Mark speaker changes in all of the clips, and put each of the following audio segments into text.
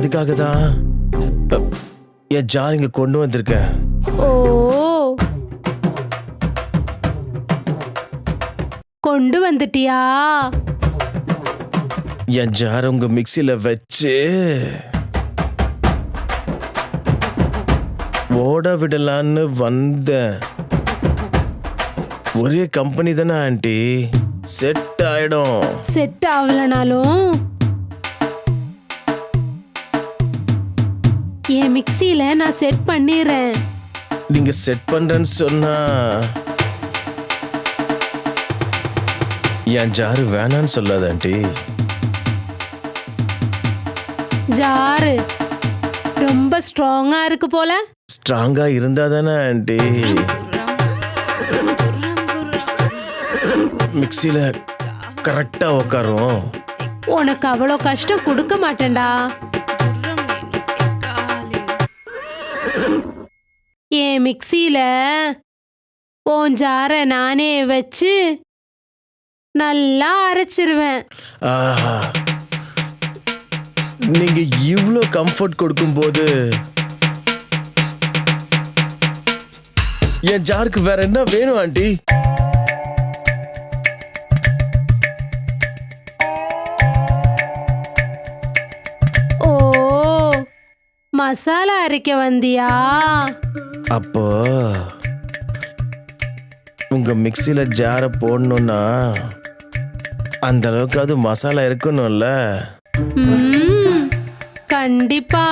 Speaker 1: அதுக்காக தான் என் ஜார் இங்க கொண்டு வந்திருக்கேன்.
Speaker 2: ஓ, கொண்டு வந்துட்டியா?
Speaker 1: என் ஜார் உங்க மிக்ஸில வச்சு ஓட விடலான்னு வந்தேன். ஒரே கம்பெனி தானே ஆண்டி, செட் ஆயிடும்.
Speaker 2: செட் ஆகலனாலும் என் மிக்ஸில நான் செட் பண்ணிடுறேன்.
Speaker 1: நீங்க செட் பண்றேன்னு சொன்னா என் ஜாரு வேணான்னு சொல்லாத ஆண்டி.
Speaker 2: ஜாரு ரொம்ப ஸ்ட்ராங்கா இருக்கு போல.
Speaker 1: ஸ்ட்ராங்கா இருந்தா தானே ஆண்டி மிக்ஸில கரெக்டா உக்காரும்.
Speaker 2: உனக்கு அவ்வளோ கஷ்டம் கொடுக்க மாட்டேன்டா. என் மிக்ஸில உன் ஜாரை நானே வச்சு நல்லா அரைச்சிருவேன்.
Speaker 1: ஆஹா, நீங்க இவ்ளோ கம்ஃபர்ட் கொடுக்கும்போது என் ஜாருக்கு வேற என்ன வேணும் ஆண்டி?
Speaker 2: ஓ, மசாலா அரைக்க வந்தியா?
Speaker 1: அப்போ உங்க மிக்ஸில ஜாரை போடணும்னா அந்த அளவுக்கு அது மசாலா இருக்கணும்ல.
Speaker 2: கண்டிப்பா.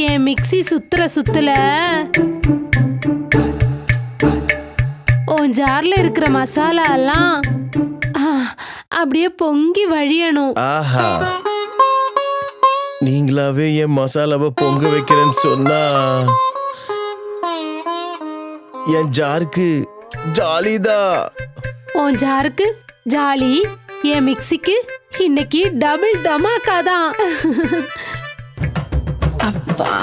Speaker 2: என் மிக்ஸி சுத்துற சுத்துல உன் ஜார்ல இருக்கிற மசாலா எல்லாம் அப்படியே பொங்கி வழியணும்.
Speaker 1: ஆஹா, நீங்களாவே என் மசாலாவை பொங்க வைக்கிறேன்னு சொன்னா என் ஜாருக்கு ஜாலிதான்.
Speaker 2: உன் ஜாருக்கு ஜாலி, என் மிக்ஸிக்கு இன்னைக்கு டபுள் டமாக்கா தான்.
Speaker 3: அப்பா,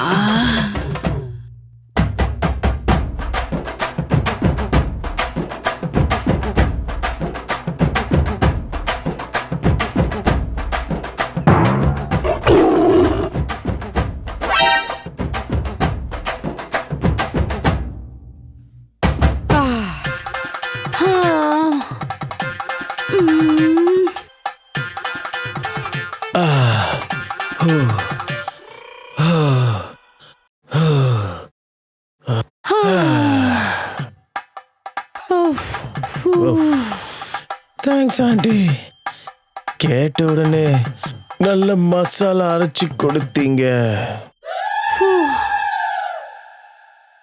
Speaker 1: தேங்க்ஸ் ஆண்டி. கேட்ட உடனே நல்ல மசாலா அரைச்சு கொடுத்தீங்க.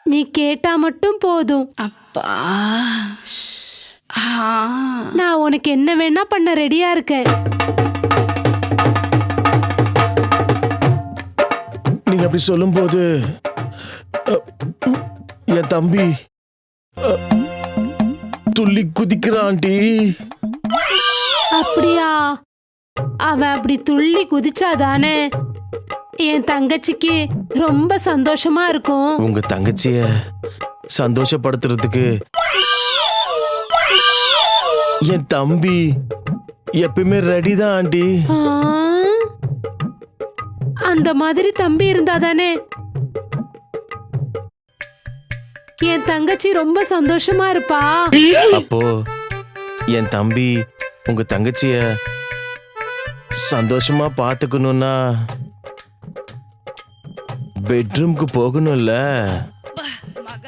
Speaker 2: நீ கேட்டா மட்டும் போதும்.
Speaker 3: அப்பா,
Speaker 2: நான் உனக்கு என்ன வேணா பண்ண ரெடியா இருக்கேன்.
Speaker 1: நீங்க அப்படி சொல்லும்போது என் தம்பி துள்ளி குதிக்கிறான் ஆண்டி.
Speaker 2: அப்படியா? அவன் அப்படி துள்ளி குதிச்சாதானே என் தங்கச்சிக்கு ரொம்ப சந்தோஷமா இருக்கும்.
Speaker 1: உங்க தங்கச்சிய சந்தோஷப்படுத்துறதுக்கு என் தம்பி எப்பயுமே ரெடி தான் ஆண்டி.
Speaker 2: அந்த மாதிரி தம்பி இருந்தாதானே என் தங்கச்சி ரொம்ப சந்தோஷமா இருப்பா.
Speaker 1: அப்போ என் தம்பி உங்க தங்கச்சிய சந்தோஷமா பாத்துக்கணும்னா பெட்ரூம்க்கு போகணும்ல.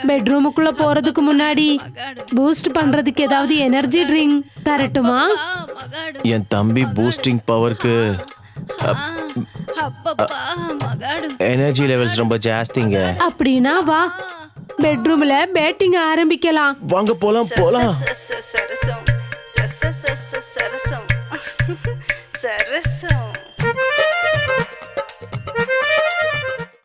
Speaker 2: பெட்ரூமுக்குள்ள போறதுக்கு முன்னாடி பூஸ்ட் பண்றதுக்கு ஏதாவது எனர்ஜி ட்ரிங்க் தரட்டுமா?
Speaker 1: என் தம்பி பூஸ்டிங் பவருக்கு எனர்ஜி லெவல்ஸ் ரொம்ப ஜாஸ்திங்க.
Speaker 2: அப்படின்னா வா, பெட்ரூம்ல பேட்டிங் ஆரம்பிக்கலாம்.
Speaker 1: வாங்க போலாம் போலாம்.
Speaker 3: சரசம்